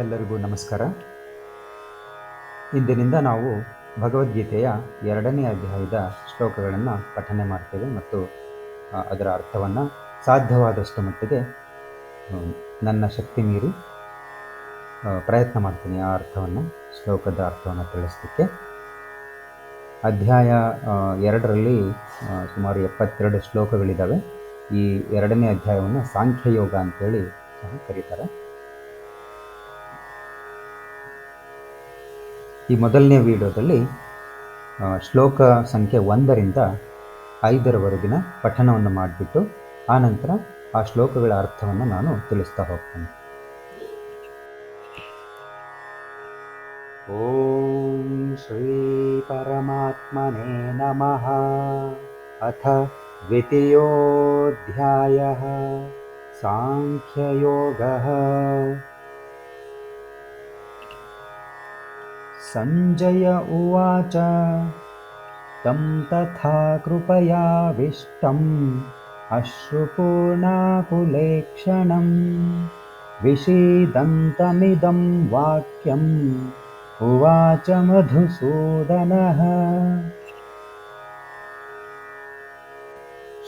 ಎಲ್ಲರಿಗೂ ನಮಸ್ಕಾರ. ಇಂದಿನಿಂದ ನಾವು ಭಗವದ್ಗೀತೆಯ 2ನೇ ಅಧ್ಯಾಯದ ಶ್ಲೋಕಗಳನ್ನು ಪಠನೆ ಮಾಡ್ತೇವೆ ಮತ್ತು ಅದರ ಅರ್ಥವನ್ನು ಸಾಧ್ಯವಾದಷ್ಟು ಮಟ್ಟಿಗೆ ನನ್ನ ಶಕ್ತಿ ಮೀರಿ ಪ್ರಯತ್ನ ಮಾಡ್ತೀನಿ ಆ ಅರ್ಥವನ್ನು, ಶ್ಲೋಕದ ಅರ್ಥವನ್ನು ತಿಳಿಸಲಿಕ್ಕೆ. ಅಧ್ಯಾಯ 2ರಲ್ಲಿ ಸುಮಾರು 72 ಶ್ಲೋಕಗಳಿದ್ದಾವೆ. ಈ 2ನೇ ಅಧ್ಯಾಯವನ್ನು ಸಾಂಖ್ಯಯೋಗ ಅಂತೇಳಿ ಸಹ ಕರೀತಾರೆ. ಈ ಮೊದಲನೇ ವಿಡಿಯೋದಲ್ಲಿ ಶ್ಲೋಕ ಸಂಖ್ಯೆ 1ರಿಂದ 5ರವರೆಗಿನ ಪಠಣವನ್ನು ಮಾಡಿಬಿಟ್ಟು ಆನಂತರ ಆ ಶ್ಲೋಕಗಳ ಅರ್ಥವನ್ನು ನಾನು ತಿಳಿಸ್ತಾ ಹೋಗ್ತೇನೆ. ಓಂ ಶ್ರೀ ಪರಮಾತ್ಮನೇ ನಮಃ. ಅಥ ದ್ವಿತೀಯೋಧ್ಯಾಯಃ ಸಾಂಖ್ಯಯೋಗಃ. ಸಂಜಯ ಉವಾಚ ತಂ ತಥಾ ಕೃಪಯಾವಿಷ್ಟಂ ಅಶ್ರುಪೂರ್ಣಾಕುಲೇಕ್ಷಣಂ ವಿಷೀದಂತಮಿದಂ ವಾಕ್ಯಂ ಉವಾಚ ಮಧುಸೂದನಃ.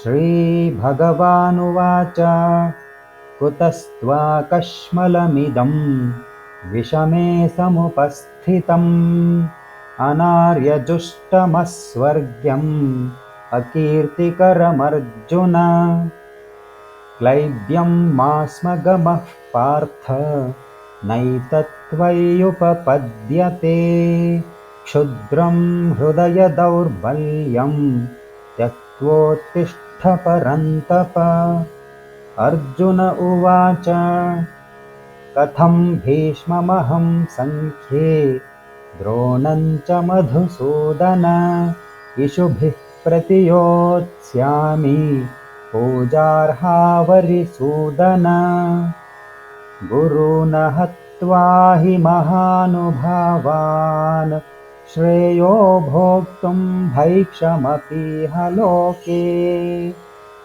ಶ್ರೀಭಗವಾನುವಾಚ ಕುತಸ್ತ್ವಾಕಶ್ಮಲಮಿದಂ ವಿಷಮೇ ಸಮುಪಸ್ಥಿತಂ ಅನಾರ್ಯಜುಷ್ಟಮಸ್ವರ್ಗ್ಯಂ ಅಕೀರ್ತಿಕರಮರ್ಜುನ. ಕ್ಲೈಬ್ಯಂ ಮಾಸ್ಮಗಮಃ ಪಾರ್ಥ ನೈತತ್ವಯ್ಯುಪಪದ್ಯತೆ. ಕ್ಷುದ್ರಂ ಹೃದಯ ದೌರ್ಬಲ್ಯಂ ತ್ಯಕ್ತ್ವೋತ್ತಿಷ್ಠ ಪರಂತಪ. ಅರ್ಜುನ ಉವಾಚ ಕಥಂ ಭೀಷ್ಮಮಹಂ ಸಂಖ್ಯೇ ದ್ರೋಣಂಚ ಮಧುಸೂದನ. ಇಷುಭಿಃ ಪ್ರತಿಯೋತ್ಸ್ಯಾಮಿ ಪೂಜಾರ್ಹಾವರಿಸೂದನ. ಗುರೂನ್ ಹತ್ವಾ ಹಿ ಮಹಾನುಭಾವಾನ್ ಶ್ರೇಯೋ ಭೋಕ್ತುಂ ಭೈಕ್ಷಮಪೀಹ ಲೋಕೆ.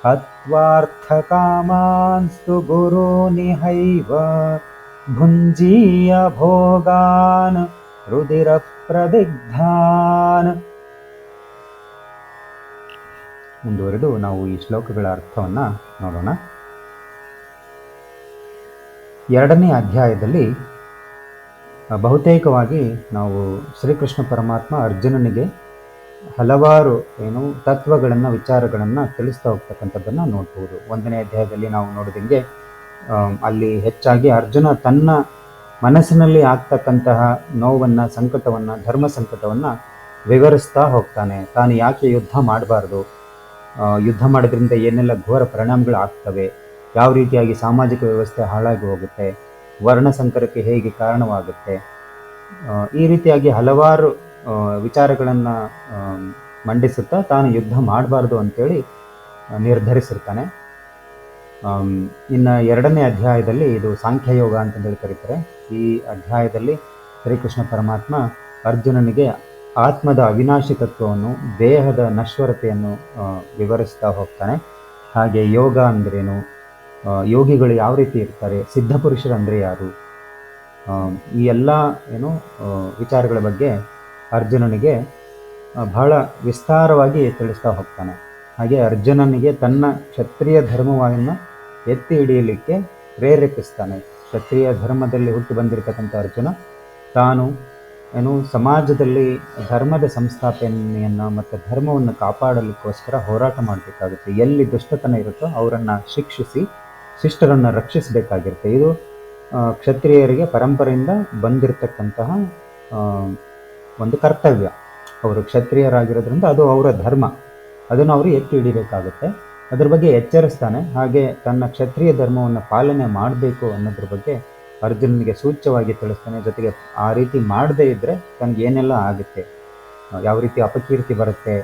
ಹತ್ವಾರ್ಥಕಾಮಾನ್ಸ್ತು ಗುರೂನಿಹೈವ ಭುಂಜೀಯ ಭೋಗಾನ್ ರುದಿರ ಪ್ರದಿಗ್ಧಾನ್. ಮುಂದುವರೆದು ನಾವು ಈ ಶ್ಲೋಕಗಳ ಅರ್ಥವನ್ನು ನೋಡೋಣ. 2ನೇ ಅಧ್ಯಾಯದಲ್ಲಿ ಬಹುತೇಕವಾಗಿ ನಾವು ಶ್ರೀಕೃಷ್ಣ ಪರಮಾತ್ಮ ಅರ್ಜುನನಿಗೆ ಹಲವಾರು ತತ್ವಗಳನ್ನು, ವಿಚಾರಗಳನ್ನು ತಿಳಿಸ್ತಾ ಹೋಗ್ತಕ್ಕಂಥದ್ದನ್ನು ನೋಡ್ಬೋದು. 1ನೇ ಅಧ್ಯಾಯದಲ್ಲಿ ನಾವು ನೋಡಿದಂಗೆ ಅಲ್ಲಿ ಹೆಚ್ಚಾಗಿ ಅರ್ಜುನ ತನ್ನ ಮನಸ್ಸಿನಲ್ಲಿ ಆಗ್ತಕ್ಕಂತಹ ನೋವನ್ನು, ಸಂಕಟವನ್ನು, ಧರ್ಮ ಸಂಕಟವನ್ನು ವಿವರಿಸ್ತಾ ಹೋಗ್ತಾನೆ. ತಾನು ಯಾಕೆ ಯುದ್ಧ ಮಾಡಬಾರ್ದು, ಯುದ್ಧ ಮಾಡೋದ್ರಿಂದ ಏನೆಲ್ಲ ಘೋರ ಪರಿಣಾಮಗಳು ಆಗ್ತವೆ, ಯಾವ ರೀತಿಯಾಗಿ ಸಾಮಾಜಿಕ ವ್ಯವಸ್ಥೆ ಹಾಳಾಗಿ ಹೋಗುತ್ತೆ, ವರ್ಣ ಸಂಕರಕ್ಕೆ ಹೇಗೆ ಕಾರಣವಾಗುತ್ತೆ, ಈ ರೀತಿಯಾಗಿ ಹಲವಾರು ವಿಚಾರಗಳನ್ನು ಮಂಡಿಸುತ್ತಾ ತಾನು ಯುದ್ಧ ಮಾಡಬಾರ್ದು ಅಂತೇಳಿ ನಿರ್ಧರಿಸಿರ್ತಾನೆ. ಇನ್ನು 2ನೇ ಅಧ್ಯಾಯದಲ್ಲಿ ಇದು ಸಾಂಖ್ಯಯೋಗ ಅಂತಂದೇಳಿ ಕರೀತಾರೆ. ಈ ಅಧ್ಯಾಯದಲ್ಲಿ ಶ್ರೀಕೃಷ್ಣ ಪರಮಾತ್ಮ ಅರ್ಜುನನಿಗೆ ಆತ್ಮದ ಅವಿನಾಶಿ ತತ್ವವನ್ನು, ದೇಹದ ನಶ್ವರತೆಯನ್ನು ವಿವರಿಸ್ತಾ ಹೋಗ್ತಾನೆ. ಹಾಗೆ ಯೋಗ ಅಂದ್ರೇನು, ಯೋಗಿಗಳು ಯಾವ ರೀತಿ ಇರ್ತಾರೆ, ಸಿದ್ಧಪುರುಷರು ಅಂದರೆ ಯಾರು, ಈ ಎಲ್ಲ ವಿಚಾರಗಳ ಬಗ್ಗೆ ಅರ್ಜುನನಿಗೆ ಬಹಳ ವಿಸ್ತಾರವಾಗಿ ತಿಳಿಸ್ತಾ ಹೋಗ್ತಾನೆ. ಹಾಗೆ ಅರ್ಜುನನಿಗೆ ತನ್ನ ಕ್ಷತ್ರಿಯ ಧರ್ಮವನ್ನು ಎತ್ತಿ ಹಿಡಿಯಲಿಕ್ಕೆ ಪ್ರೇರೇಪಿಸ್ತಾನೆ. ಕ್ಷತ್ರಿಯ ಧರ್ಮದಲ್ಲಿ ಹುಟ್ಟಿ ಬಂದಿರತಕ್ಕಂಥ ಅರ್ಜುನ ತಾನು ಸಮಾಜದಲ್ಲಿ ಧರ್ಮದ ಸಂಸ್ಥಾಪನೆಯನ್ನು ಮತ್ತು ಧರ್ಮವನ್ನು ಕಾಪಾಡಲಿಕ್ಕೋಸ್ಕರ ಹೋರಾಟ ಮಾಡಬೇಕಾಗುತ್ತೆ. ಎಲ್ಲಿ ದುಷ್ಟತನ ಇರುತ್ತೋ ಅವರನ್ನು ಶಿಕ್ಷಿಸಿ ಶಿಷ್ಟರನ್ನು ರಕ್ಷಿಸಬೇಕಾಗಿರುತ್ತೆ. ಇದು ಕ್ಷತ್ರಿಯರಿಗೆ ಪರಂಪರೆಯಿಂದ ಬಂದಿರತಕ್ಕಂತಹ ಒಂದು ಕರ್ತವ್ಯ. ಅವರು ಕ್ಷತ್ರಿಯರಾಗಿರೋದ್ರಿಂದ ಅದು ಅವರ ಧರ್ಮ, ಅದನ್ನು ಅವರು ಎತ್ತಿ ಹಿಡಿಬೇಕಾಗುತ್ತೆ. ಅದ್ರ ಬಗ್ಗೆ ಎಚ್ಚರಿಸ್ತಾನೆ. ಹಾಗೆ ತನ್ನ ಕ್ಷತ್ರಿಯ ಧರ್ಮವನ್ನು ಪಾಲನೆ ಮಾಡಬೇಕು ಅನ್ನೋದ್ರ ಬಗ್ಗೆ ಅರ್ಜುನನಿಗೆ ಸೂಚ್ಯವಾಗಿ ತಿಳಿಸ್ತಾನೆ. ಜೊತೆಗೆ ಆ ರೀತಿ ಮಾಡದೇ ಇದ್ದರೆ ತನಗೆ ಏನೆಲ್ಲ ಆಗುತ್ತೆ, ಯಾವ ರೀತಿ ಅಪಕೀರ್ತಿ ಬರುತ್ತೆ,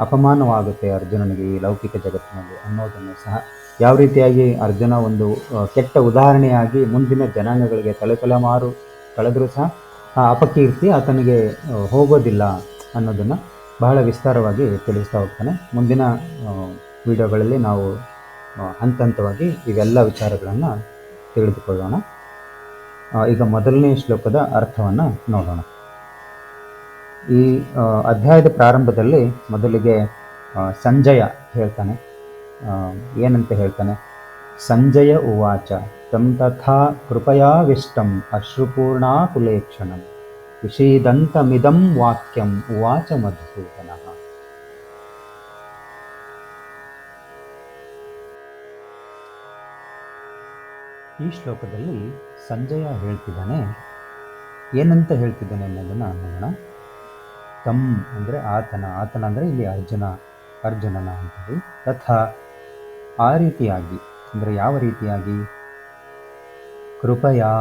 ಅಪಮಾನವಾಗುತ್ತೆ ಅರ್ಜುನನಿಗೆ ಈ ಲೌಕಿಕ ಜಗತ್ತಿನಲ್ಲಿ ಅನ್ನೋದನ್ನು ಸಹ, ಯಾವ ರೀತಿಯಾಗಿ ಅರ್ಜುನ ಒಂದು ಕೆಟ್ಟ ಉದಾಹರಣೆಯಾಗಿ ಮುಂದಿನ ಜನಾಂಗಗಳಿಗೆ ತಲೆಮಾರು ಕಳೆದರೂ ಸಹ ಆ ಅಪಕೀರ್ತಿ ಆತನಿಗೆ ಹೋಗೋದಿಲ್ಲ ಅನ್ನೋದನ್ನು ಬಹಳ ವಿಸ್ತಾರವಾಗಿ ತಿಳಿಸ್ತಾ ಹೋಗ್ತಾನೆ. ಮುಂದಿನ ವಿಡಿಯೋಗಳಲ್ಲಿ ನಾವು ಹಂತ ಹಂತವಾಗಿ ಇವೆಲ್ಲ ವಿಚಾರಗಳನ್ನು ತಿಳಿದುಕೊಳ್ಳೋಣ. ಈಗ ಮೊದಲನೇ ಶ್ಲೋಕದ ಅರ್ಥವನ್ನು ನೋಡೋಣ. ಈ ಅಧ್ಯಾಯದ ಪ್ರಾರಂಭದಲ್ಲಿ ಮೊದಲಿಗೆ ಸಂಜಯ ಹೇಳ್ತಾನೆ. ಏನಂತ ಹೇಳ್ತಾನೆ? ಸಂಜಯ ಉವಾಚ ತಂ ತಥಾ ಕೃಪಯಾವಿಷ್ಟಂ ಅಶ್ರುಪೂರ್ಣಾಕುಲೇಕ್ಷಣಂ ವಿಷೀದಂತಮಿದಂ ವಾಕ್ಯಂ ಉವಾಚ ಮಧುಸೂದನಃ. ಈ ಶ್ಲೋಕದಲ್ಲಿ ಸಂಜಯ ಹೇಳ್ತಿದ್ದಾನೆ. ಏನಂತ ಹೇಳ್ತಿದ್ದಾನೆ ಅನ್ನೋದನ್ನು ನೋಡೋಣ. ತಂ ಅಂದರೆ ಆತನ ಅಂದರೆ ಇಲ್ಲಿ ಅರ್ಜುನನ ಅಂತೇಳಿ. ತಥಾ ಆ ರೀತಿಯಾಗಿ ಅಂದರೆ ಯಾವ ರೀತಿಯಾಗಿ? ಕೃಪಯಾ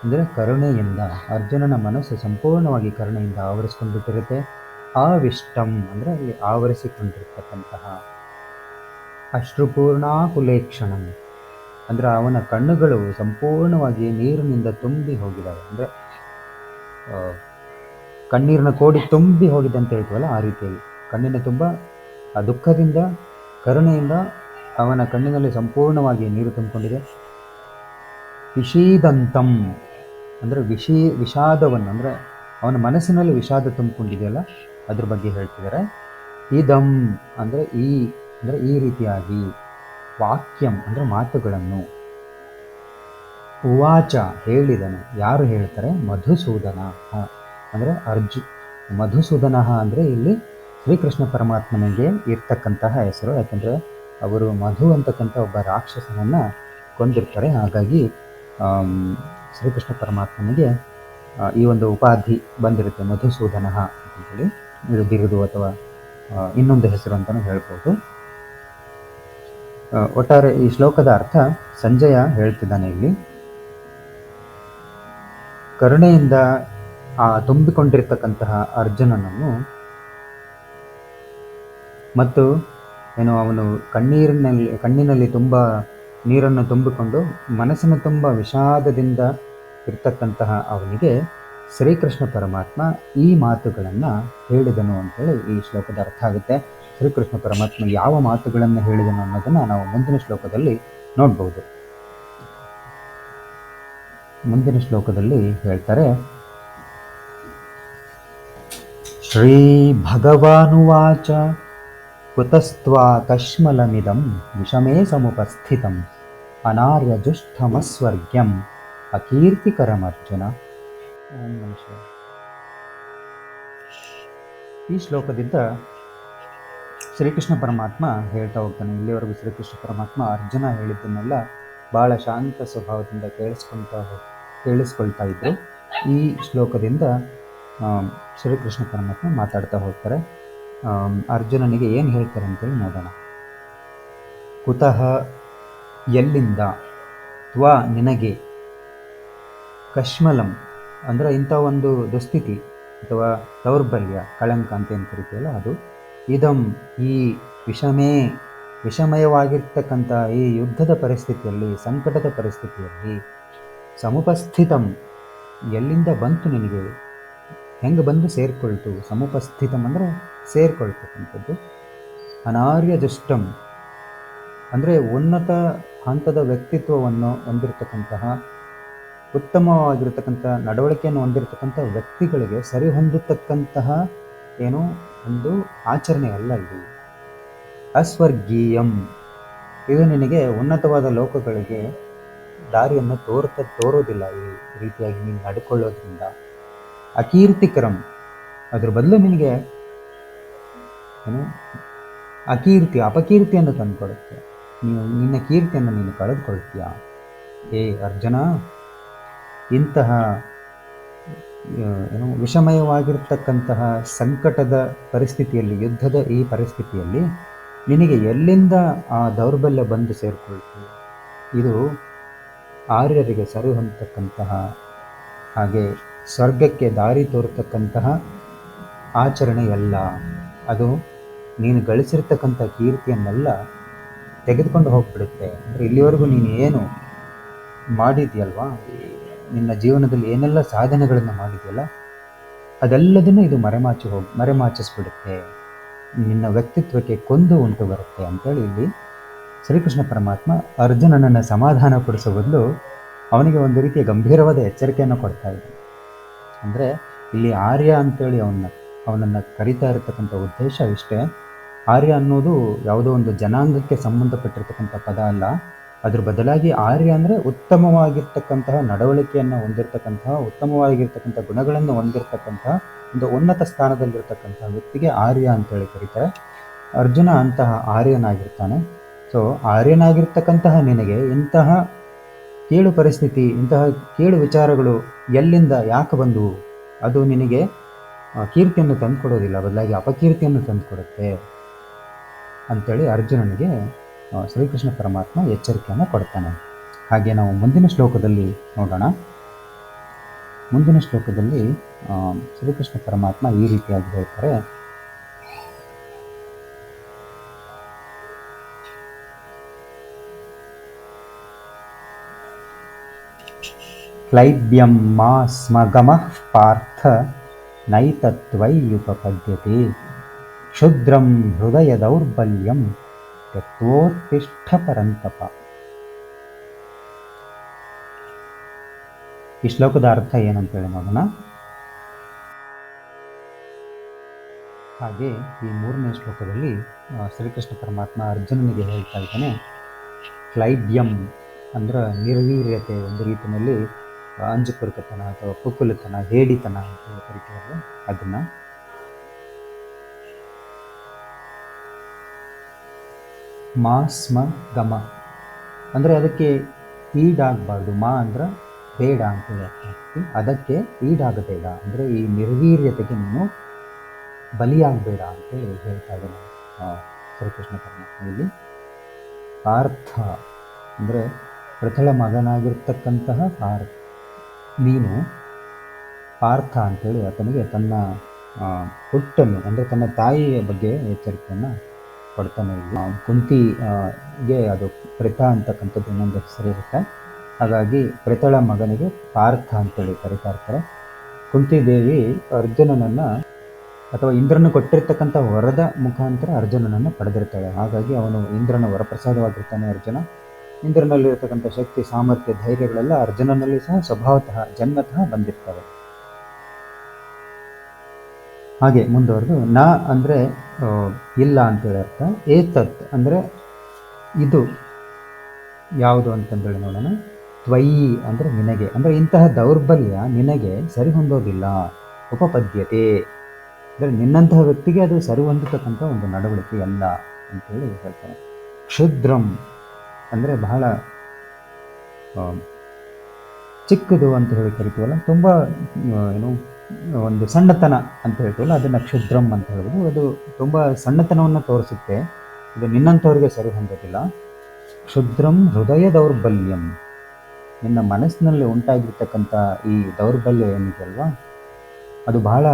ಅಂದರೆ ಕರುಣೆಯಿಂದ. ಅರ್ಜುನನ ಮನಸ್ಸು ಸಂಪೂರ್ಣವಾಗಿ ಕರುಣೆಯಿಂದ ಆವರಿಸ್ಕೊಂಡ್ಬಿಟ್ಟಿರುತ್ತೆ. ಆವಿಷ್ಟಂ ಅಂದರೆ ಅಲ್ಲಿ ಆವರಿಸಿಕೊಂಡಿರ್ತಕ್ಕಂತಹ. ಅಶ್ರುಪೂರ್ಣಾಕುಲೇಕ್ಷಣಂ ಅಂದರೆ ಅವನ ಕಣ್ಣುಗಳು ಸಂಪೂರ್ಣವಾಗಿ ನೀರಿನಿಂದ ತುಂಬಿ ಹೋಗಿದ್ದಾವೆ. ಅಂದರೆ ಕಣ್ಣೀರಿನ ಕೋಡಿ ತುಂಬಿ ಹೋಗಿದೆ ಅಂತ ಹೇಳ್ತೀವಲ್ಲ, ಆ ರೀತಿಯಲ್ಲಿ ಕಣ್ಣಿನ ತುಂಬ ಆ ದುಃಖದಿಂದ, ಕರುಣೆಯಿಂದ ಅವನ ಕಣ್ಣಿನಲ್ಲಿ ಸಂಪೂರ್ಣವಾಗಿ ನೀರು ತುಂಬಿಕೊಂಡಿದೆ. ವಿಷೀದಂತಂ ಅಂದರೆ ವಿಷಾದವನ್ನು, ಅಂದರೆ ಅವನ ಮನಸ್ಸಿನಲ್ಲಿ ವಿಷಾದ ತುಂಬಿಕೊಂಡಿದೆಯಲ್ಲ, ಅದ್ರ ಬಗ್ಗೆ ಹೇಳ್ತಿದ್ದಾರೆ. ಇದಂ ಅಂದರೆ ಈ ರೀತಿಯಾಗಿ. ವಾಕ್ಯಂ ಅಂದರೆ ಮಾತುಗಳನ್ನು. ಉವಾಚ ಹೇಳಿದನು. ಯಾರು ಹೇಳ್ತಾರೆ? ಮಧುಸೂದನ ಅಂದರೆ ಮಧುಸೂದನ ಅಂದರೆ ಇಲ್ಲಿ ಶ್ರೀಕೃಷ್ಣ ಪರಮಾತ್ಮನಿಗೆ ಇರ್ತಕ್ಕಂತಹ ಹೆಸರು. ಯಾಕೆಂದರೆ ಅವರು ಮಧು ಅಂತಕ್ಕಂಥ ಒಬ್ಬ ರಾಕ್ಷಸನನ್ನು ಕೊಂದಿರ್ತಾರೆ. ಹಾಗಾಗಿ ಶ್ರೀಕೃಷ್ಣ ಪರಮಾತ್ಮನಿಗೆ ಈ ಒಂದು ಉಪಾಧಿ ಬಂದಿರುತ್ತೆ, ಮಧುಸೂದನ ಅಂತೇಳಿ. ಇದು ಬಿರುದು ಅಥವಾ ಇನ್ನೊಂದು ಹೆಸರು ಅಂತಲೂ ಹೇಳ್ಬೋದು. ಒಟ್ಟಾರೆ ಈ ಶ್ಲೋಕದ ಅರ್ಥ ಸಂಜಯ ಹೇಳ್ತಿದ್ದಾನೆ ಇಲ್ಲಿ, ಕರುಣೆಯಿಂದ ತುಂಬಿಕೊಂಡಿರ್ತಕ್ಕಂತಹ ಅರ್ಜುನನನ್ನು ಮತ್ತು ಅವನು ಕಣ್ಣಿನಲ್ಲಿ ತುಂಬ ನೀರನ್ನು ತುಂಬಿಕೊಂಡು ಮನಸ್ಸಿನ ತುಂಬ ವಿಷಾದದಿಂದ ಇರ್ತಕ್ಕಂತಹ ಅವನಿಗೆ ಶ್ರೀಕೃಷ್ಣ ಪರಮಾತ್ಮ ಈ ಮಾತುಗಳನ್ನು ಹೇಳಿದನು ಅಂತೇಳಿ ಈ ಶ್ಲೋಕದ ಅರ್ಥ ಆಗುತ್ತೆ. ಶ್ರೀಕೃಷ್ಣ ಪರಮಾತ್ಮ ಯಾವ ಮಾತುಗಳನ್ನು ಹೇಳಿದನು ಅನ್ನೋದನ್ನು ನಾವು ಮುಂದಿನ ಶ್ಲೋಕದಲ್ಲಿ ನೋಡ್ಬೋದು. ಮುಂದಿನ ಶ್ಲೋಕದಲ್ಲಿ ಹೇಳ್ತಾರೆ, ಶ್ರೀ ಭಗವಾನುವಾಚ ಕುತಸ್ತ್ವಾ ಕಶ್ಮಲಮಿದಂ ವಿಷಮೇ ಸಮುಪಸ್ಥಿತಂ ಅನಾರ್ಯಜುಷ್ಠಮಸ್ವರ್ಗ್ಯಂ ಅಕೀರ್ತಿಕರಮರ್ಜುನ. ಈ ಶ್ಲೋಕದಿಂದ ಶ್ರೀಕೃಷ್ಣ ಪರಮಾತ್ಮ ಹೇಳ್ತಾ ಹೋಗ್ತಾನೆ. ಇಲ್ಲಿವರೆಗೂ ಶ್ರೀಕೃಷ್ಣ ಪರಮಾತ್ಮ ಅರ್ಜುನ ಹೇಳಿದ್ದನ್ನೆಲ್ಲ ಭಾಳ ಶಾಂತ ಸ್ವಭಾವದಿಂದ ಕೇಳಿಸ್ಕೊಳ್ತಾ ಇದ್ರು. ಈ ಶ್ಲೋಕದಿಂದ ಶ್ರೀಕೃಷ್ಣ ಪರಮಾತ್ಮ ಮಾತಾಡ್ತಾ ಹೋಗ್ತಾರೆ. ಅರ್ಜುನನಿಗೆ ಏನು ಹೇಳ್ತಾರೆ ಅಂತೇಳಿ ನೋಡೋಣ. ಕುತಃ ಎಲ್ಲಿಂದ, ತ್ವಾ ನಿನಗೆ, ಕಶ್ಮಲಂ ಅಂದರೆ ಇಂಥ ಒಂದು ದುಸ್ಥಿತಿ ಅಥವಾ ದೌರ್ಬಲ್ಯ, ಕಳಂಕ ಅಂತ ಏನು ಕರಿತೀವಲ್ಲ ಅದು, ಇದಂ ಈ ವಿಷಮಯವಾಗಿರ್ತಕ್ಕಂಥ ಈ ಯುದ್ಧದ ಪರಿಸ್ಥಿತಿಯಲ್ಲಿ, ಸಂಕಟದ ಪರಿಸ್ಥಿತಿಯಲ್ಲಿ, ಸಮುಪಸ್ಥಿತಂ ಎಲ್ಲಿಂದ ಬಂತು ನಿನಗೆ, ಹೆಂಗೆ ಬಂದು ಸೇರಿಕೊಳ್ತು. ಸಮುಪಸ್ಥಿತಂ ಅಂದರೆ ಸೇರಿಕೊಳ್ತಕ್ಕಂಥದ್ದು. ಅನಾರ್ಯಜುಷ್ಟಂ ಅಂದರೆ ಉನ್ನತ ಹಂತದ ವ್ಯಕ್ತಿತ್ವವನ್ನು ಹೊಂದಿರತಕ್ಕಂತಹ, ಉತ್ತಮವಾಗಿರ್ತಕ್ಕಂಥ ನಡವಳಿಕೆಯನ್ನು ಹೊಂದಿರತಕ್ಕಂಥ ವ್ಯಕ್ತಿಗಳಿಗೆ ಸರಿ ಹೊಂದತಕ್ಕಂತಹ ಒಂದು ಆಚರಣೆ ಅಲ್ಲ ಇದು. ಅಸ್ವರ್ಗೀಯಂ ಇದು ನಿನಗೆ ಉನ್ನತವಾದ ಲೋಕಗಳಿಗೆ ದಾರಿಯನ್ನು ತೋರೋದಿಲ್ಲ ಈ ರೀತಿಯಾಗಿ ನೀನು ನಡ್ಕೊಳ್ಳೋದ್ರಿಂದ. ಅಕೀರ್ತಿಕರಂ ಅದ್ರ ಬದಲು ನಿನಗೆ ಅಪಕೀರ್ತಿಯನ್ನು ತಂದುಕೊಡುತ್ತೆ. ನಿನ್ನ ಕೀರ್ತಿಯನ್ನು ನೀನು ಕಳೆದುಕೊಳ್ತೀಯ. ಏ ಅರ್ಜುನ, ಇಂತಹ ವಿಷಮಯವಾಗಿರ್ತಕ್ಕಂತಹ ಸಂಕಟದ ಪರಿಸ್ಥಿತಿಯಲ್ಲಿ, ಯುದ್ಧದ ಈ ಪರಿಸ್ಥಿತಿಯಲ್ಲಿ ನಿನಗೆ ಎಲ್ಲಿಂದ ಆ ದೌರ್ಬಲ್ಯ ಬಂದು ಸೇರಿಕೊಳ್ತೀವಿ. ಇದು ಆರ್ಯರಿಗೆ ಸರಿ ಹೊಂದತಕ್ಕಂತಹ, ಹಾಗೆ ಸ್ವರ್ಗಕ್ಕೆ ದಾರಿ ತೋರತಕ್ಕಂತಹ ಆಚರಣೆಯಲ್ಲ. ಅದು ನೀನು ಗಳಿಸಿರ್ತಕ್ಕಂಥ ಕೀರ್ತಿಯನ್ನೆಲ್ಲ ತೆಗೆದುಕೊಂಡು ಹೋಗ್ಬಿಡುತ್ತೆ. ಅಂದರೆ ಇಲ್ಲಿವರೆಗೂ ನೀನು ಏನು ಮಾಡಿದೆಯಲ್ವಾ, ನಿನ್ನ ಜೀವನದಲ್ಲಿ ಏನೆಲ್ಲ ಸಾಧನೆಗಳನ್ನು ಮಾಡಿದೆಯಲ್ಲ, ಅದೆಲ್ಲದನ್ನು ಇದು ಮರೆಮಾಚಿಸ್ಬಿಡುತ್ತೆ. ನಿನ್ನ ವ್ಯಕ್ತಿತ್ವಕ್ಕೆ ಕೊಂದು ಉಂಟು ಬರುತ್ತೆ ಅಂತೇಳಿ ಇಲ್ಲಿ ಶ್ರೀಕೃಷ್ಣ ಪರಮಾತ್ಮ ಅರ್ಜುನನನ್ನು ಸಮಾಧಾನ ಪಡಿಸೋ ಬದಲು ಅವನಿಗೆ ಒಂದು ರೀತಿಯ ಗಂಭೀರವಾದ ಎಚ್ಚರಿಕೆಯನ್ನು ಕೊಡ್ತಾ ಇದ್ದಾನೆ. ಅಂದರೆ ಇಲ್ಲಿ ಆರ್ಯ ಅಂತೇಳಿ ಅವನನ್ನು ಕರಿತಾ ಇರತಕ್ಕಂಥ ಉದ್ದೇಶ ಇಷ್ಟೇ. ಆರ್ಯ ಅನ್ನೋದು ಯಾವುದೋ ಒಂದು ಜನಾಂಗಕ್ಕೆ ಸಂಬಂಧಪಟ್ಟಿರ್ತಕ್ಕಂಥ ಪದ ಅಲ್ಲ. ಅದ್ರ ಬದಲಾಗಿ ಆರ್ಯ ಅಂದರೆ ಉತ್ತಮವಾಗಿರ್ತಕ್ಕಂತಹ ನಡವಳಿಕೆಯನ್ನು ಹೊಂದಿರತಕ್ಕಂತಹ, ಉತ್ತಮವಾಗಿರ್ತಕ್ಕಂಥ ಗುಣಗಳನ್ನು ಹೊಂದಿರತಕ್ಕಂತಹ ಒಂದು ಉನ್ನತ ಸ್ಥಾನದಲ್ಲಿರ್ತಕ್ಕಂತಹ ವ್ಯಕ್ತಿಗೆ ಆರ್ಯ ಅಂತೇಳಿ ಕರೀತಾರೆ. ಅರ್ಜುನ ಅಂತಹ ಆರ್ಯನಾಗಿರ್ತಾನೆ. ಸೊ ಆರ್ಯನಾಗಿರ್ತಕ್ಕಂತಹ ನಿನಗೆ ಇಂತಹ ಕೀಳು ಪರಿಸ್ಥಿತಿ, ಇಂತಹ ಕೀಳು ವಿಚಾರಗಳು ಎಲ್ಲಿಂದ ಯಾಕೆ ಬಂದವು? ಅದು ನಿನಗೆ ಕೀರ್ತಿಯನ್ನು ತಂದುಕೊಡೋದಿಲ್ಲ, ಬದಲಾಗಿ ಅಪಕೀರ್ತಿಯನ್ನು ತಂದುಕೊಡುತ್ತೆ ಅಂಥೇಳಿ ಅರ್ಜುನನಿಗೆ ಶ್ರೀಕೃಷ್ಣ ಪರಮಾತ್ಮ ಎಚ್ಚರಿಕೆಯನ್ನು ಕೊಡ್ತಾನೆ. ಹಾಗೆ ನಾವು ಮುಂದಿನ ಶ್ಲೋಕದಲ್ಲಿ ನೋಡೋಣ. ಮುಂದಿನ ಶ್ಲೋಕದಲ್ಲಿ ಶ್ರೀಕೃಷ್ಣ ಪರಮಾತ್ಮ ಈ ರೀತಿಯಾಗಿ ಹೇಳ್ತಾರೆ. ಕ್ಲೈಬ್ಯಂ ಮಾ ಸ್ಮಗಮಃ ಪಾರ್ಥ ನೈತತ್ವೈಯುಪಪದ್ಯತೆ ಕ್ಷುದ್ರಂ ಹೃದಯ ದೌರ್ಬಲ್ಯಂ ತ್ಯಕ್ತೋತ್ತಿಷ್ಠ ಪರಂತಪ. ಈ ಶ್ಲೋಕದ ಅರ್ಥ ಏನಂತೇಳಿ ನೋಡೋಣ. ಹಾಗೆ ಈ 3ನೇ ಶ್ಲೋಕದಲ್ಲಿ ಶ್ರೀಕೃಷ್ಣ ಪರಮಾತ್ಮ ಅರ್ಜುನನಿಗೆ ಹೇಳ್ತಾ ಇದ್ದಾನೆ, ಕ್ಲೈಬ್ಯಂ ಅಂದ್ರೆ ನಿರ್ವೀರ್ಯತೆ, ಒಂದು ರೀತಿಯಲ್ಲಿ ಅಂಜುಪುರುಕತನ ಅಥವಾ ಕುಕ್ಕುಲತನ, ಹೇಡಿತನ ಅಂತ ಕರಿತೀವಲ್ಲ ಅದನ್ನ. ಮಾ ಸ್ಮ ಗಮ ಅಂದರೆ ಅದಕ್ಕೆ ಈಡಾಗಬಾರ್ದು. ಮಾ ಅಂದ್ರೆ ಬೇಡ ಅಂತೇಳಿ ಅರ್ಥ ಆಗ್ತಿ. ಅದಕ್ಕೆ ಈಡಾಗಬೇಡ ಅಂದರೆ ಈ ನಿರ್ವೀರ್ಯತೆಗೆ ನೀನು ಬಲಿಯಾಗಬೇಡ ಅಂತೇಳಿ ಹೇಳ್ತಾ ಇದ್ದಾನೆ ಶ್ರೀಕೃಷ್ಣ ಪರಮಾತ್ಮ ಇಲ್ಲಿ. ಪಾರ್ಥ ಅಂದರೆ ಪ್ರಥಳ ಮಗನಾಗಿರ್ತಕ್ಕಂತಹ ನೀನು ಪಾರ್ಥ ಅಂತೇಳಿ ಆತನಿಗೆ ತನ್ನ ಹುಟ್ಟನ್ನು ಅಂದರೆ ತನ್ನ ತಾಯಿಯ ಬಗ್ಗೆ ಎಚ್ಚರಿಕೆಯನ್ನು ಕೊಡ್ತಾನೆ. ಇಲ್ಲಿ ಕುಂತಿಗೆ ಅದು ಪ್ರೇತ ಅಂತಕ್ಕಂಥದ್ದು ಇನ್ನೊಂದು ಹೆಸರಿರುತ್ತೆ. ಹಾಗಾಗಿ ಪ್ರೇತಳ ಮಗನಿಗೆ ಪಾರ್ಥ ಅಂತೇಳಿ ಕರೀತಾ ಇರ್ತಾರೆ. ಕುಂತಿದೇವಿ ಅರ್ಜುನನನ್ನು ಅಥವಾ ಇಂದ್ರನು ಕೊಟ್ಟಿರ್ತಕ್ಕಂಥ ವರದ ಮುಖಾಂತರ ಅರ್ಜುನನನ್ನು ಪಡೆದಿರ್ತಾಳೆ. ಹಾಗಾಗಿ ಅವನು ಇಂದ್ರನ ವರಪ್ರಸಾದವಾಗಿರ್ತಾನೆ ಅರ್ಜುನ. ಇಂದ್ರನಲ್ಲಿರ್ತಕ್ಕಂಥ ಶಕ್ತಿ, ಸಾಮರ್ಥ್ಯ, ಧೈರ್ಯಗಳೆಲ್ಲ ಅರ್ಜುನನಲ್ಲಿ ಸಹ ಸ್ವಭಾವತಃ ಜನ್ಮತಃ ಬಂದಿರ್ತವೆ. ಹಾಗೆ ಮುಂದುವರೆದು ನ ಅಂದರೆ ಇಲ್ಲ ಅಂತೇಳಿ ಅರ್ಥ. ಏತತ್ ಅಂದರೆ ಇದು ಯಾವುದು ಅಂತಂದೇಳಿ ನೋಡೋಣ. ತ್ವಯಿ ಅಂದರೆ ನಿನಗೆ, ಅಂದರೆ ಇಂತಹ ದೌರ್ಬಲ್ಯ ನಿನಗೆ ಸರಿ ಹೊಂದೋದಿಲ್ಲ. ಉಪಪದ್ಯತೆ ಅಂದರೆ ನಿನ್ನಂತಹ ವ್ಯಕ್ತಿಗೆ ಅದು ಸರಿ ಹೊಂದತಕ್ಕಂಥ ಒಂದು ನಡವಳಿಕೆ ಅಲ್ಲ ಅಂತೇಳಿ ಹೇಳ್ತಾನೆ. ಕ್ಷುದ್ರಂ ಅಂದರೆ ಬಹಳ ಚಿಕ್ಕದು ಅಂತ ಹೇಳಿ ಕರಿತೀವಲ್ಲ, ತುಂಬ ಏನು ಒಂದು ಸಣ್ಣತನ ಅಂತ ಹೇಳ್ತೀವಲ್ಲ, ಅದನ್ನು ಕ್ಷುದ್ರಂ ಅಂತ ಹೇಳ್ಬೋದು. ಅದು ತುಂಬ ಸಣ್ಣತನವನ್ನು ತೋರಿಸುತ್ತೆ. ಇದು ನಿನ್ನಂಥವ್ರಿಗೆ ಸರಿ ಹೊಂದೋದಿಲ್ಲ. ಕ್ಷುದ್ರಂ ಹೃದಯ ದೌರ್ಬಲ್ಯಂ, ನಿನ್ನ ಮನಸ್ಸಿನಲ್ಲಿ ಉಂಟಾಗಿರ್ತಕ್ಕಂಥ ಈ ದೌರ್ಬಲ್ಯ ಏನಿದೆಯಲ್ವಾ, ಅದು ಬಹಳ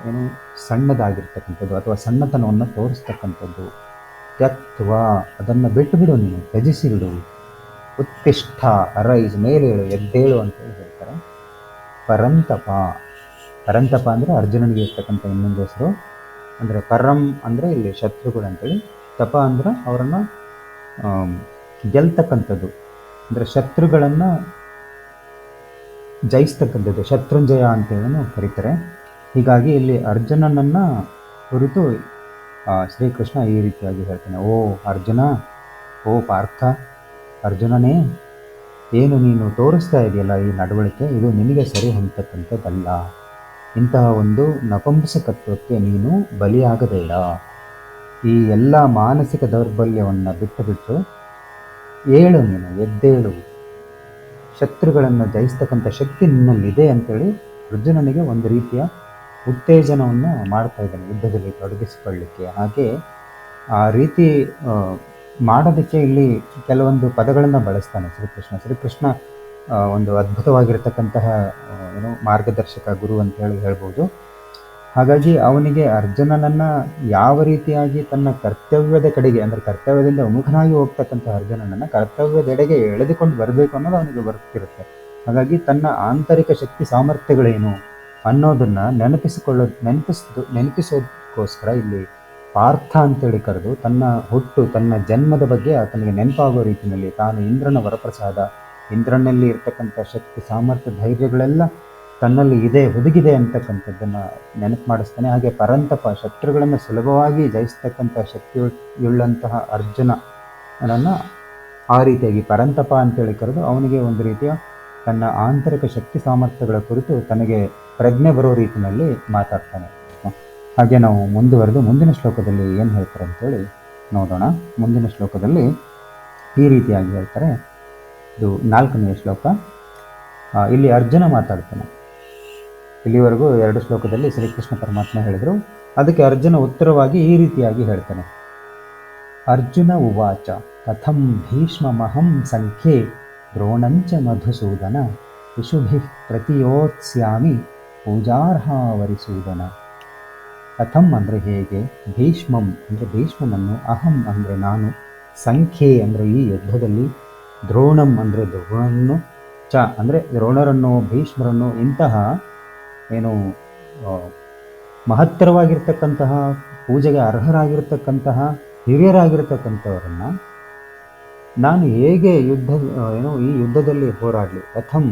ಏನು ಸಣ್ಣದಾಗಿರ್ತಕ್ಕಂಥದ್ದು ಅಥವಾ ಸಣ್ಣತನವನ್ನು ತೋರಿಸ್ತಕ್ಕಂಥದ್ದು. ತ್ಯಕ್ತ್ವ ಅದನ್ನು ಬಿಟ್ಟು ಬಿಡು, ನೀನು ತ್ಯಜಿಸಿ ಬಿಡು. ಉತ್ತಿಷ್ಠ ಅರೈಸ್, ಮೇಲೇಳು, ಎದ್ದೇಳು ಅಂತೇಳಿ ಹೇಳ್ತಾರೆ. ಪರಂತಪ, ಪರಂತಪ ಅಂದರೆ ಅರ್ಜುನನಿಗೆ ಇರ್ತಕ್ಕಂಥ ಇನ್ನೊಂದು ಹೆಸರು. ಅಂದರೆ ಪರಂ ಅಂದರೆ ಇಲ್ಲಿ ಶತ್ರುಗಳು ಅಂತೇಳಿ, ತಪ ಅಂದ್ರೆ ಅವರನ್ನು ಗೆಲ್ತಕ್ಕಂಥದ್ದು, ಅಂದರೆ ಶತ್ರುಗಳನ್ನು ಜಯಿಸ್ತಕ್ಕಂಥದ್ದು, ಶತ್ರುಂಜಯ ಅಂತೇಳಿ ಕರೀತಾರೆ. ಹೀಗಾಗಿ ಇಲ್ಲಿ ಅರ್ಜುನನನ್ನು ಕುರಿತು ಶ್ರೀಕೃಷ್ಣ ಈ ರೀತಿಯಾಗಿ ಹೇಳ್ತಾನೆ. ಓ ಅರ್ಜುನ, ಓ ಪಾರ್ಥ, ಅರ್ಜುನನೇ, ಏನು ನೀನು ತೋರಿಸ್ತಾ ಇದೆಯಲ್ಲ ಈ ನಡವಳಿಕೆ, ಇದು ನಿನಗೆ ಸರಿ ಹೊಂದತಕ್ಕಂಥದ್ದಲ್ಲ. ಇಂತಹ ಒಂದು ನಪುಂಸಕತ್ವಕ್ಕೆ ನೀನು ಬಲಿಯಾಗಬೇಡ. ಈ ಎಲ್ಲ ಮಾನಸಿಕ ದೌರ್ಬಲ್ಯವನ್ನು ಬಿಟ್ಟು ಏಳು, ನೀನು ಎದ್ದೇಳು. ಶತ್ರುಗಳನ್ನು ಜಯಿಸ್ತಕ್ಕಂಥ ಶಕ್ತಿ ನಿನ್ನಲ್ಲಿದೆ ಅಂತೇಳಿ ಅರ್ಜುನನಿಗೆ ಒಂದು ರೀತಿಯ ಉತ್ತೇಜನವನ್ನು ಮಾಡ್ತಾ ಇದ್ದಾನೆ ಯುದ್ಧದಲ್ಲಿ ತೊಡಗಿಸಿಕೊಳ್ಳಲಿಕ್ಕೆ. ಹಾಗೆ ಆ ರೀತಿ ಮಾಡೋದಕ್ಕೆ ಇಲ್ಲಿ ಕೆಲವೊಂದು ಪದಗಳನ್ನು ಬಳಸ್ತಾನೆ ಶ್ರೀಕೃಷ್ಣ. ಒಂದು ಅದ್ಭುತವಾಗಿರತಕ್ಕಂತಹ ಏನು ಮಾರ್ಗದರ್ಶಕ, ಗುರು ಅಂತ ಹೇಳ್ಬೋದು. ಹಾಗಾಗಿ ಅವನಿಗೆ ಅರ್ಜುನನನ್ನು ಯಾವ ರೀತಿಯಾಗಿ ತನ್ನ ಕರ್ತವ್ಯದ ಕಡೆಗೆ, ಅಂದರೆ ಕರ್ತವ್ಯದಿಂದ ವಿಮುಖನಾಗಿ ಹೋಗ್ತಕ್ಕಂಥ ಅರ್ಜುನನನ್ನು ಕರ್ತವ್ಯದೆಡೆಗೆ ಎಳೆದುಕೊಂಡು ಬರಬೇಕು ಅನ್ನೋದು ಅವನಿಗೆ ಬರ್ತಿರುತ್ತೆ. ಹಾಗಾಗಿ ತನ್ನ ಆಂತರಿಕ ಶಕ್ತಿ ಸಾಮರ್ಥ್ಯಗಳೇನು ಅನ್ನೋದನ್ನು ನೆನಪಿಸೋದಕ್ಕೋಸ್ಕರ ಇಲ್ಲಿ ಪಾರ್ಥ ಅಂತೇಳಿ ಕರೆದು ತನ್ನ ಹುಟ್ಟು, ತನ್ನ ಜನ್ಮದ ಬಗ್ಗೆ ಆತನಿಗೆ ನೆನಪಾಗೋ ರೀತಿಯಲ್ಲಿ, ತಾನು ಇಂದ್ರನ ವರಪ್ರಸಾದ, ಇಂದ್ರನಲ್ಲಿ ಇರ್ತಕ್ಕಂಥ ಶಕ್ತಿ, ಸಾಮರ್ಥ್ಯ, ಧೈರ್ಯಗಳೆಲ್ಲ ತನ್ನಲ್ಲಿ ಇದೆ, ಹುದುಗಿದೆ ಅಂತಕ್ಕಂಥದ್ದನ್ನು ನೆನಪು ಮಾಡಿಸ್ತಾನೆ. ಹಾಗೆ ಪರಂತಪ, ಶತ್ರುಗಳನ್ನು ಸುಲಭವಾಗಿ ಜಯಿಸ್ತಕ್ಕಂಥ ಶಕ್ತಿಯುಳ್ಳಂತಹ ಅರ್ಜುನನನ್ನು ಆ ರೀತಿಯಾಗಿ ಪರಂತಪ ಅಂತೇಳಿ ಕರೆದು ಅವನಿಗೆ ಒಂದು ರೀತಿಯ ತನ್ನ ಆಂತರಿಕ ಶಕ್ತಿ ಸಾಮರ್ಥ್ಯಗಳ ಕುರಿತು ತನಗೆ ಪ್ರಜ್ಞೆ ಬರೋ ರೀತಿಯಲ್ಲಿ ಮಾತಾಡ್ತಾನೆ. ಹಾಗೆ ನಾವು ಮುಂದುವರೆದು ಮುಂದಿನ ಶ್ಲೋಕದಲ್ಲಿ ಏನು ಹೇಳ್ತಾರೆ ಅಂತೇಳಿ ನೋಡೋಣ. ಮುಂದಿನ ಶ್ಲೋಕದಲ್ಲಿ ಈ ರೀತಿಯಾಗಿ ಹೇಳ್ತಾರೆ. ಇದು 4ನೇ ಶ್ಲೋಕ. ಇಲ್ಲಿ ಅರ್ಜುನ ಮಾತಾಡ್ತಾನೆ. ಇಲ್ಲಿವರೆಗೂ 2 ಶ್ಲೋಕದಲ್ಲಿ ಶ್ರೀಕೃಷ್ಣ ಪರಮಾತ್ಮ ಹೇಳಿದರು. ಅದಕ್ಕೆ ಅರ್ಜುನ ಉತ್ತರವಾಗಿ ಈ ರೀತಿಯಾಗಿ ಹೇಳ್ತಾನೆ. ಅರ್ಜುನ ಉವಾಚ ಕಥಂ ಭೀಷ್ಮಮಹಂ ಸಂಖ್ಯೆ ದ್ರೋಣಂಚ ಮಧುಸೂದನ ಇಷುಭಿಃ ಪ್ರತಿಯೋತ್ಸ್ಯಾಮಿ ಪೂಜಾರ್ಹಾವರಿಸೂದನ. ಕಥಂ ಅಂದರೆ ಹೇಗೆ, ಭೀಷ್ಮಂ ಅಂದರೆ ಭೀಷ್ಮನನ್ನು, ಅಹಂ ಅಂದರೆ ನಾನು, ಸಂಖ್ಯೆ ಅಂದರೆ ಈ ಯುದ್ಧದಲ್ಲಿ, ದ್ರೋಣಂ ಅಂದರೆ ದ್ರೋಣನ್ನು, ಚ ಅಂದರೆ ದ್ರೋಣರನ್ನು, ಭೀಷ್ಮರನ್ನು, ಇಂತಹ ಏನು ಮಹತ್ತರವಾಗಿರ್ತಕ್ಕಂತಹ, ಪೂಜೆಗೆ ಅರ್ಹರಾಗಿರ್ತಕ್ಕಂತಹ, ಹಿರಿಯರಾಗಿರ್ತಕ್ಕಂಥವರನ್ನು ನಾನು ಹೇಗೆ ಈ ಯುದ್ಧದಲ್ಲಿ ಹೋರಾಡಲಿ. ಕಥಂ,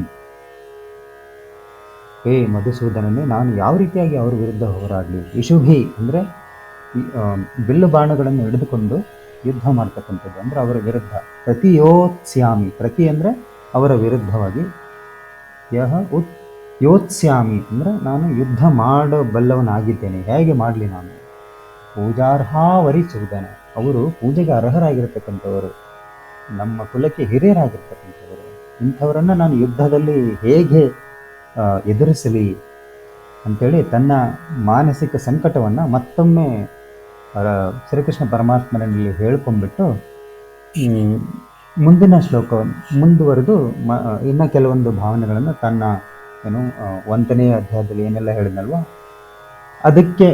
ಹೇ ಮಧುಸೂದನನೇ, ನಾನು ಯಾವ ರೀತಿಯಾಗಿ ಅವರ ವಿರುದ್ಧ ಹೋರಾಡಲಿ. ಇಶುಭಿ ಅಂದರೆ ಬಿಲ್ಲು ಬಾಣಗಳನ್ನು ಹಿಡಿದುಕೊಂಡು ಯುದ್ಧ ಮಾಡ್ತಕ್ಕಂಥದ್ದು, ಅಂದರೆ ಅವರ ವಿರುದ್ಧ. ಪ್ರತಿಯೋತ್ಸ್ಯಾಮಿ, ಪ್ರತಿ ಅಂದರೆ ಅವರ ವಿರುದ್ಧವಾಗಿ, ಯೋತ್ಸ್ಯಾಮಿ ಅಂದರೆ ನಾನು ಯುದ್ಧ ಮಾಡಬಲ್ಲವನಾಗಿದ್ದೇನೆ. ಹೇಗೆ ಮಾಡಲಿ ನಾನು. ಪೂಜಾರ್ಹಾವರಿಸೂದನ, ಅವರು ಪೂಜೆಗೆ ಅರ್ಹರಾಗಿರ್ತಕ್ಕಂಥವರು, ನಮ್ಮ ಕುಲಕ್ಕೆ ಹಿರಿಯರಾಗಿರ್ತಕ್ಕಂಥವರು, ಇಂಥವರನ್ನು ನಾನು ಯುದ್ಧದಲ್ಲಿ ಹೇಗೆ ಎದುರಿಸಲಿ ಅಂಥೇಳಿ ತನ್ನ ಮಾನಸಿಕ ಸಂಕಟವನ್ನು ಮತ್ತೊಮ್ಮೆ ಶ್ರೀಕೃಷ್ಣ ಪರಮಾತ್ಮನಲ್ಲಿ ಹೇಳ್ಕೊಂಡ್ಬಿಟ್ಟು ಮುಂದಿನ ಶ್ಲೋಕ ಮುಂದುವರೆದು ಇನ್ನು ಕೆಲವೊಂದು ಭಾವನೆಗಳನ್ನು ತನ್ನ 1ನೇ ಅಧ್ಯಾಯದಲ್ಲಿ ಏನೆಲ್ಲ ಹೇಳಿದ್ನಲ್ವ ಅದಕ್ಕೆ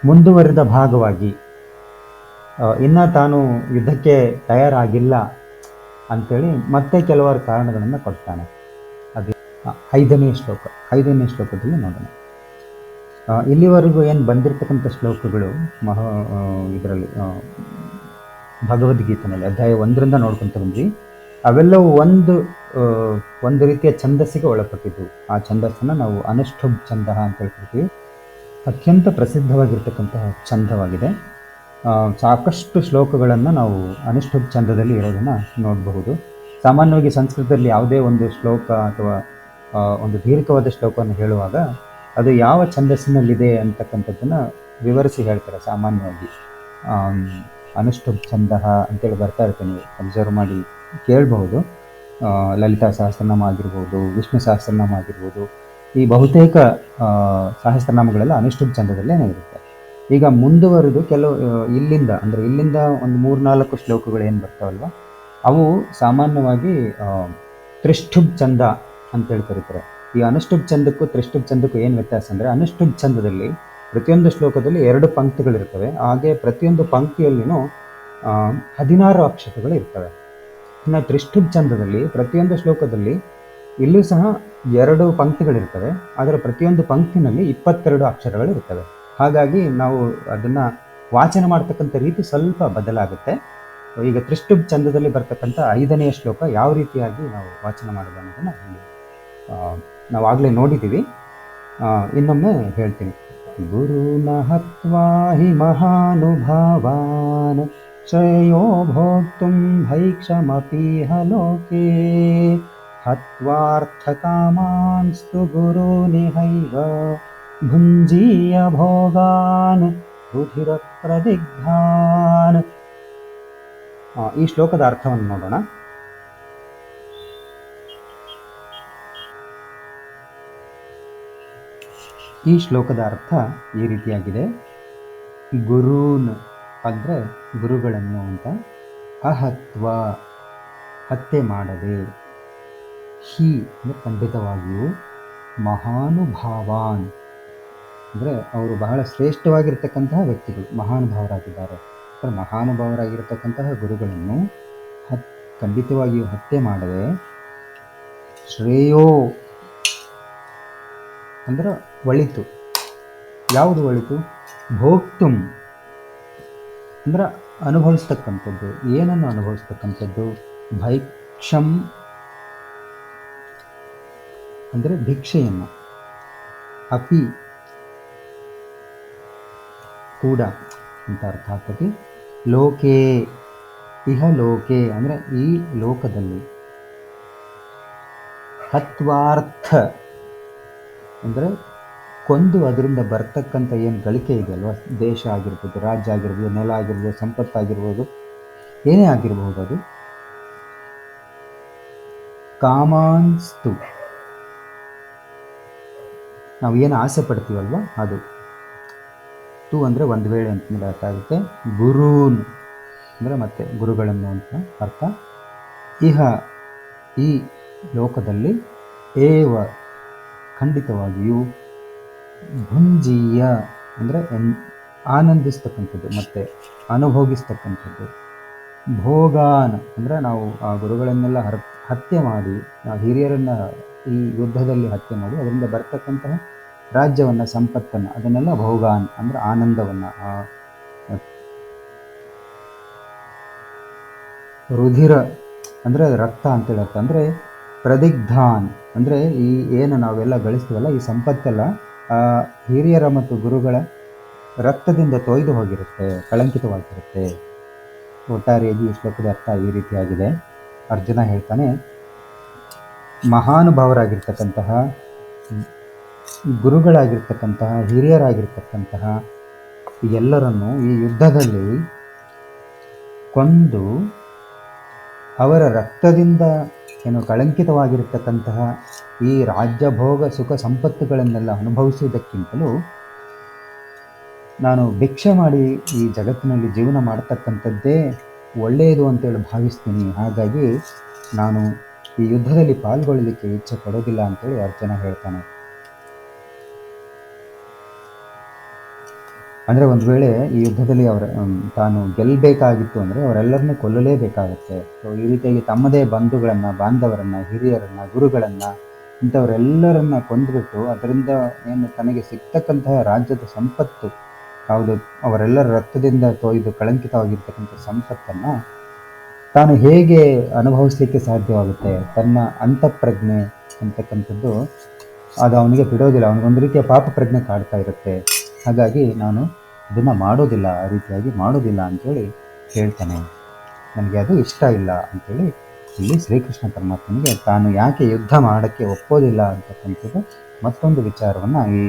ಮುಂದುವರಿದ ಭಾಗವಾಗಿ ಇನ್ನು ತಾನು ಯುದ್ಧಕ್ಕೆ ತಯಾರಾಗಿಲ್ಲ ಅಂಥೇಳಿ ಮತ್ತೆ ಕೆಲವಾರು ಕಾರಣಗಳನ್ನು ಕೊಡ್ತಾನೆ. ಅದೇ 5ನೇ ಶ್ಲೋಕದಲ್ಲಿ ನೋಡೋಣ. ಇಲ್ಲಿವರೆಗೂ ಏನು ಬಂದಿರತಕ್ಕಂಥ ಶ್ಲೋಕಗಳು ಇದರಲ್ಲಿ ಭಗವದ್ಗೀತೆಯಲ್ಲಿ ಅಧ್ಯಾಯ 1ರಿಂದ ನೋಡ್ಕೊತ ಬಂದ್ವಿ. ಅವೆಲ್ಲವೂ ಒಂದು ರೀತಿಯ ಛಂದಸ್ಸಿಗೆ ಒಳಪಟ್ಟಿದ್ದು. ಆ ಛಂದಸ್ಸನ್ನು ನಾವು ಅನುಷ್ಠುಭ್ ಛಂದ ಅಂತ ಹೇಳ್ಕೊಳ್ತೀವಿ. ಅತ್ಯಂತ ಪ್ರಸಿದ್ಧವಾಗಿರ್ತಕ್ಕಂತಹ ಛಂದವಾಗಿದೆ. ಸಾಕಷ್ಟು ಶ್ಲೋಕಗಳನ್ನು ನಾವು ಅನುಷ್ಠುಭ್ ಛಂದದಲ್ಲಿ ಇರೋದನ್ನು ನೋಡಬಹುದು. ಸಾಮಾನ್ಯವಾಗಿ ಸಂಸ್ಕೃತದಲ್ಲಿ ಯಾವುದೇ ಒಂದು ಶ್ಲೋಕ ಅಥವಾ ಒಂದು ದೀರ್ಘವಾದ ಶ್ಲೋಕವನ್ನು ಹೇಳುವಾಗ ಅದು ಯಾವ ಛಂದಸ್ಸಿನಲ್ಲಿದೆ ಅಂತಕ್ಕಂಥದ್ದನ್ನು ವಿವರಿಸಿ ಹೇಳ್ತಾರೆ. ಸಾಮಾನ್ಯವಾಗಿ ಅನುಷ್ಠುಭ್ ಛಂದ ಅಂತೇಳಿ ಬರ್ತಾ ಇರ್ತೀನಿ, ನೀವು ಅಬ್ಸರ್ವ್ ಮಾಡಿ ಕೇಳಬಹುದು. ಲಲಿತಾ ಸಹಸ್ರನಾಮ ಆಗಿರ್ಬೋದು, ವಿಷ್ಣು ಸಹಸ್ರನಾಮ ಆಗಿರ್ಬೋದು, ಈ ಬಹುತೇಕ ಸಹಸ್ರನಾಮಗಳೆಲ್ಲ ಅನುಷ್ಠುಭ್ ಛಂದದಲ್ಲೇ ಇರುತ್ತೆ. ಈಗ ಮುಂದುವರೆದು ಇಲ್ಲಿಂದ ಒಂದು 3-4 ಶ್ಲೋಕಗಳು ಏನು ಬರ್ತಾವಲ್ವ ಅವು ಸಾಮಾನ್ಯವಾಗಿ ತ್ರಿಷ್ಠುಭ್ ಛಂದ ಅಂತೇಳಿ ಕರೀತಾರೆ. ಈ ಅನುಷ್ಠುಭ್ ಛಂದಕ್ಕೂ ತ್ರಿಷ್ಠುಭ್ ಛಂದಕ್ಕೂ ಏನು ವ್ಯತ್ಯಾಸ ಅಂದರೆ, ಅನುಷ್ಠುಭ್ ಛಂದದಲ್ಲಿ ಪ್ರತಿಯೊಂದು ಶ್ಲೋಕದಲ್ಲಿ 2 ಪಂಕ್ತಿಗಳಿರ್ತವೆ. ಹಾಗೆ ಪ್ರತಿಯೊಂದು ಪಂಕ್ತಿಯಲ್ಲಿನೂ 16 ಅಕ್ಷರಗಳು ಇರ್ತವೆ. ಇನ್ನು ತ್ರಿಷ್ಠುಭ್ ಛಂದದಲ್ಲಿ ಪ್ರತಿಯೊಂದು ಶ್ಲೋಕದಲ್ಲಿ ಇಲ್ಲೂ ಸಹ 2 ಪಂಕ್ತಿಗಳಿರ್ತವೆ. ಆದರೆ ಪ್ರತಿಯೊಂದು ಪಂಕ್ತಿನಲ್ಲಿ 22 ಅಕ್ಷರಗಳಿರ್ತವೆ. ಹಾಗಾಗಿ ನಾವು ಅದನ್ನು ವಾಚನ ಮಾಡ್ತಕ್ಕಂಥ ರೀತಿ ಸ್ವಲ್ಪ ಬದಲಾಗುತ್ತೆ. ಈಗ ತ್ರಿಷ್ಠುಭ್ ಛಂದದಲ್ಲಿ ಬರ್ತಕ್ಕಂಥ 5ನೇ ಶ್ಲೋಕ ಯಾವ ರೀತಿಯಾಗಿ ನಾವು ವಾಚನ ಮಾಡೋದು ಅನ್ನೋದನ್ನು ಇಲ್ಲಿ ನಾವು ಆಗಲೇ ನೋಡಿದ್ದೀವಿ. ಇನ್ನೊಮ್ಮೆ ಹೇಳ್ತೀನಿ. ಗುರುನ ಹತ್ವಾ ಹಿ ಮಹಾನುಭಾವಾನ್ ಶ್ರೇಯೋ ಭೋಕ್ತುಂ ಭೈಕ್ಷಮಪೀಹ ಲೋಕೆ ಹತ್ವಾರ್ಥಕಾಮಾನ್ಸ್ತು ಗುರುನಿಹೈವ ಭುಂಜೀಯ ಭೋಗಾನ್ ರುಧಿರ ಪ್ರದಿಗ್ಧಾನ್. ಈ ಶ್ಲೋಕದ ಅರ್ಥವನ್ನು ನೋಡೋಣ. ಈ ಶ್ಲೋಕದ ಅರ್ಥ ಈ ರೀತಿಯಾಗಿದೆ. ಗುರೂನ್ ಅಂದರೆ ಗುರುಗಳನ್ನು ಅಂತ, ಅಹತ್ವ ಹತ್ಯೆ ಮಾಡದೆ, ಹಿ ಅಂದರೆ ಖಂಡಿತವಾಗಿಯೂ, ಮಹಾನುಭಾವಾನ್ ಅಂದರೆ ಅವರು ಬಹಳ ಶ್ರೇಷ್ಠವಾಗಿರ್ತಕ್ಕಂತಹ ವ್ಯಕ್ತಿಗಳು, ಮಹಾನುಭಾವರಾಗಿದ್ದಾರೆ. ಮಹಾನುಭಾವರಾಗಿರ್ತಕ್ಕಂತಹ ಗುರುಗಳನ್ನು ಖಂಡಿತವಾಗಿಯೂ ಹತ್ಯೆ ಮಾಡದೆ, ಶ್ರೇಯೋ ಅಂದ್ರೆ ಒಳಿತು. ಯಾವುದು ಒಳಿತು? ಭೋಕ್ತುಂ ಅಂದ್ರೆ ಅನುಭವಿಸ್ತಕ್ಕಂಥದ್ದು. ಏನನ್ನು ಅನುಭವಿಸ್ತಕ್ಕಂಥದ್ದು? ಭೈಕ್ಷಂ ಅಂದರೆ ಭಿಕ್ಷೆಯನ್ನು, ಅಪಿ ಕೂಡ ಅಂತ ಅರ್ಥ ಆಗ್ತದೆ. ಲೋಕೆ ಇಹ ಲೋಕೆ ಅಂದರೆ ಈ ಲೋಕದಲ್ಲಿ, ಹತ್ವಾರ್ಥ ಅಂದರೆ ಕೊಂದು ಅದರಿಂದ ಬರ್ತಕ್ಕಂಥ ಏನು ಗಳಿಕೆ ಇದೆ ಅಲ್ವಾ, ದೇಶ ಆಗಿರ್ಬೋದು, ರಾಜ್ಯ ಆಗಿರ್ಬೋದು, ನೆಲ ಆಗಿರ್ಬೋದು, ಸಂಪತ್ತಾಗಿರ್ಬೋದು, ಏನೇ ಆಗಿರಬಹುದು, ಅದು ಕಾಮಾನ್ಸ್ತು ನಾವು ಏನು ಆಸೆ ಪಡ್ತೀವಲ್ವ ಅದು. ತು ಅಂದರೆ ಒಂದು ವೇಳೆ ಅಂತಂದರೆ ಅರ್ಥ ಆಗುತ್ತೆ. ಗುರೂನ್ ಅಂದರೆ ಮತ್ತೆ ಗುರುಗಳನ್ನು ಅಂತ ಅರ್ಥ. ಇಹ ಈ ಲೋಕದಲ್ಲಿ, ಏವ ಖಂಡಿತವಾಗಿಯೂ, ಭುಂಜೀಯ ಅಂದರೆ ಆನಂದಿಸ್ತಕ್ಕಂಥದ್ದು ಮತ್ತು ಅನುಭೋಗಿಸ್ತಕ್ಕಂಥದ್ದು. ಭೋಗಾನ್ ಅಂದರೆ ನಾವು ಆ ಗುರುಗಳನ್ನೆಲ್ಲ ಹತ್ಯೆ ಮಾಡಿ, ಹಿರಿಯರನ್ನು ಈ ಯುದ್ಧದಲ್ಲಿ ಹತ್ಯೆ ಮಾಡಿ ಅದರಿಂದ ಬರ್ತಕ್ಕಂತಹ ರಾಜ್ಯವನ್ನು, ಸಂಪತ್ತನ್ನು, ಅದನ್ನೆಲ್ಲ ಭೋಗಾನ್ ಅಂದರೆ ಆನಂದವನ್ನು, ರುಧಿರ ಅಂದರೆ ರಕ್ತ ಅಂತೇಳಿ ಅರ್ಥ. ಅಂದರೆ ಪ್ರದಿಗ್ಧಾನ್ ಅಂದರೆ ಈ ಏನು ನಾವೆಲ್ಲ ಗಳಿಸ್ತೀವಲ್ಲ ಈ ಸಂಪತ್ತೆಲ್ಲ ಹಿರಿಯರ ಮತ್ತು ಗುರುಗಳ ರಕ್ತದಿಂದ ತೊಯ್ದು ಹೋಗಿರುತ್ತೆ, ಕಳಂಕಿತವಾಗಿರುತ್ತೆ. ಒಟ್ಟಾರೆಯಾಗಿ ಈ ಶ್ಲೋಕದ ಅರ್ಥ ಈ ರೀತಿಯಾಗಿದೆ. ಅರ್ಜುನ ಹೇಳ್ತಾನೆ, ಮಹಾನುಭಾವರಾಗಿರ್ತಕ್ಕಂತಹ, ಗುರುಗಳಾಗಿರ್ತಕ್ಕಂತಹ, ಹಿರಿಯರಾಗಿರ್ತಕ್ಕಂತಹ ಎಲ್ಲರನ್ನು ಈ ಯುದ್ಧದಲ್ಲಿ ಕೊಂದು ಅವರ ರಕ್ತದಿಂದ ಏನು ಕಳಂಕಿತವಾಗಿರ್ತಕ್ಕಂತಹ ಈ ರಾಜ್ಯಭೋಗ ಸುಖ ಸಂಪತ್ತುಗಳನ್ನೆಲ್ಲ ಅನುಭವಿಸುವುದಕ್ಕಿಂತಲೂ ನಾನು ಭಿಕ್ಷೆ ಮಾಡಿ ಈ ಜಗತ್ತಿನಲ್ಲಿ ಜೀವನ ಮಾಡತಕ್ಕಂಥದ್ದೇ ಒಳ್ಳೆಯದು ಅಂತೇಳಿ ಭಾವಿಸ್ತೀನಿ. ಹಾಗಾಗಿ ನಾನು ಈ ಯುದ್ಧದಲ್ಲಿ ಪಾಲ್ಗೊಳ್ಳಲಿಕ್ಕೆ ಇಚ್ಛೆ ಪಡೋದಿಲ್ಲ ಅಂತೇಳಿ ಅರ್ಜುನ ಹೇಳ್ತಾನೆ. ಅಂದರೆ ಒಂದು ವೇಳೆ ಈ ಯುದ್ಧದಲ್ಲಿ ತಾನು ಗೆಲ್ಲಬೇಕಾಗಿತ್ತು ಅಂದರೆ ಅವರೆಲ್ಲರನ್ನೂ ಕೊಲ್ಲಲೇಬೇಕಾಗುತ್ತೆ. ಸೊ ಈ ರೀತಿಯಾಗಿ ತಮ್ಮದೇ ಬಂಧುಗಳನ್ನು, ಬಾಂಧವರನ್ನು, ಹಿರಿಯರನ್ನು, ಗುರುಗಳನ್ನು, ಇಂಥವರೆಲ್ಲರನ್ನ ಕೊಂದುಬಿಟ್ಟು ಅದರಿಂದ ಏನು ತನಗೆ ಸಿಗ್ತಕ್ಕಂತಹ ರಾಜ್ಯದ ಸಂಪತ್ತು ಯಾವುದು, ಅವರೆಲ್ಲರ ರಕ್ತದಿಂದ ತೊಯ್ದು ಕಳಂಕಿತವಾಗಿರ್ತಕ್ಕಂಥ ಸಂಪತ್ತನ್ನು ತಾನು ಹೇಗೆ ಅನುಭವಿಸಲಿಕ್ಕೆ ಸಾಧ್ಯವಾಗುತ್ತೆ? ತನ್ನ ಅಂತಃಪ್ರಜ್ಞೆ ಅಂತಕ್ಕಂಥದ್ದು ಅದು ಅವನಿಗೆ ಬಿಡೋದಿಲ್ಲ. ಅವನಿಗೊಂದು ರೀತಿಯ ಪಾಪ ಪ್ರಜ್ಞೆ ಕಾಡ್ತಾ ಇರುತ್ತೆ. ಹಾಗಾಗಿ ನಾನು ಅದನ್ನು ಮಾಡೋದಿಲ್ಲ, ಆ ರೀತಿಯಾಗಿ ಮಾಡೋದಿಲ್ಲ ಅಂಥೇಳಿ ಹೇಳ್ತಾನೆ. ನನಗೆ ಅದು ಇಷ್ಟ ಇಲ್ಲ ಅಂಥೇಳಿ ಇಲ್ಲಿ ಶ್ರೀಕೃಷ್ಣ ಪರಮಾತ್ಮನಿಗೆ ತಾನು ಯಾಕೆ ಯುದ್ಧ ಮಾಡೋಕ್ಕೆ ಒಪ್ಪೋದಿಲ್ಲ ಅಂತಕ್ಕಂಥದ್ದು ಮತ್ತೊಂದು ವಿಚಾರವನ್ನು ಈ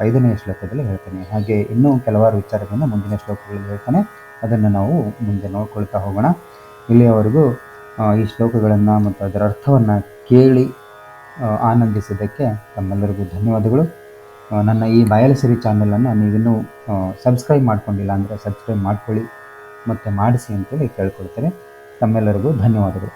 5ನೇ ಶ್ಲೋಕದಲ್ಲಿ ಹೇಳ್ತಾನೆ. ಹಾಗೆ ಇನ್ನೂ ಕೆಲವಾರು ವಿಚಾರಗಳನ್ನು ಮುಂದಿನ ಶ್ಲೋಕಗಳಲ್ಲಿ ಹೇಳ್ತಾನೆ. ಅದನ್ನು ನಾವು ಮುಂದೆ ನೋಡ್ಕೊಳ್ತಾ ಹೋಗೋಣ. ಇಲ್ಲಿಯವರೆಗೂ ಈ ಶ್ಲೋಕಗಳನ್ನು ಮತ್ತು ಅದರ ಅರ್ಥವನ್ನು ಕೇಳಿ ಆನಂದಿಸಿದ್ದಕ್ಕೆ ತಮ್ಮೆಲ್ಲರಿಗೂ ಧನ್ಯವಾದಗಳು. ನನ್ನ ಈ ಬಯಲುಸಿರಿ ಚಾನಲನ್ನು ನೀವಿನ್ನೂ ಸಬ್ಸ್ಕ್ರೈಬ್ ಮಾಡ್ಕೊಂಡಿಲ್ಲ ಅಂದರೆ ಸಬ್ಸ್ಕ್ರೈಬ್ ಮಾಡ್ಕೊಳ್ಳಿ ಮತ್ತು ಮಾಡಿಸಿ ಅಂತೇಳಿ ಕೇಳ್ಕೊಳ್ತೇನೆ. ತಮ್ಮೆಲ್ಲರಿಗೂ ಧನ್ಯವಾದಗಳು.